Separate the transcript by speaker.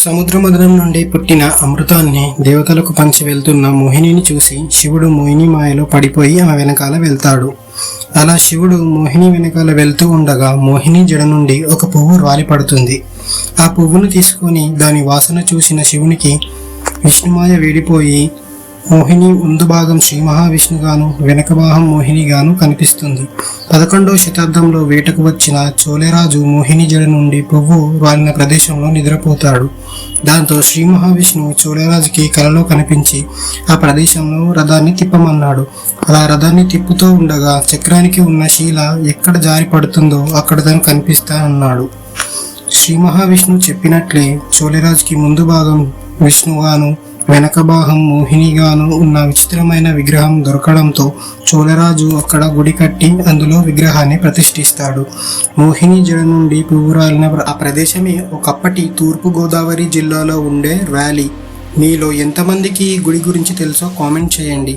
Speaker 1: సముద్ర మదనం నుండి పుట్టిన అమృతాన్ని దేవతలకు పంచి వెళ్తున్న మోహినిని చూసి శివుడు మోహిని మాయలో పడిపోయి ఆమె వెనకాల వెళ్తాడు. అలా శివుడు మోహిని వెనకాల వెళ్తూ ఉండగా మోహిని జడ నుండి ఒక పువ్వు రాలిపడుతుంది. ఆ పువ్వును తీసుకొని దాని వాసన చూసిన శివునికి విష్ణుమాయ వేడిపోయి మోహిని ముందు భాగం శ్రీ మహావిష్ణుగాను వెనక భాగం మోహినిగాను కనిపిస్తుంది. 11వ శతాబ్దంలో వేటకు వచ్చిన చోళరాజు మోహిని జడ నుండి పువ్వు వాలిన ప్రదేశంలో నిద్రపోతాడు. దాంతో శ్రీ మహావిష్ణువు చోళరాజుకి కలలో కనిపించి ఆ ప్రదేశంలో రథాన్ని తిప్పమన్నాడు. అలా రథాన్ని తిప్పుతూ ఉండగా చక్రానికి ఉన్న శీల ఎక్కడ జారి పడుతుందో అక్కడ తను కనిపిస్తానన్నాడు. శ్రీ మహావిష్ణువు చెప్పినట్లే చోళరాజుకి ముందు భాగం విష్ణుగాను వెనక భాగం మోహినిగాను ఉన్న విచిత్రమైన విగ్రహం దొరకడంతో చోళరాజు అక్కడ గుడి కట్టి అందులో విగ్రహాన్ని ప్రతిష్ఠిస్తాడు. మోహిని జడ నుండి పువ్వు రాలిన ఆ ప్రదేశమే ఒకప్పటి తూర్పు గోదావరి జిల్లాలో ఉండే వ్యాలీ. మీలో ఎంతమందికి ఈ గుడి గురించి తెలుసో కామెంట్ చేయండి.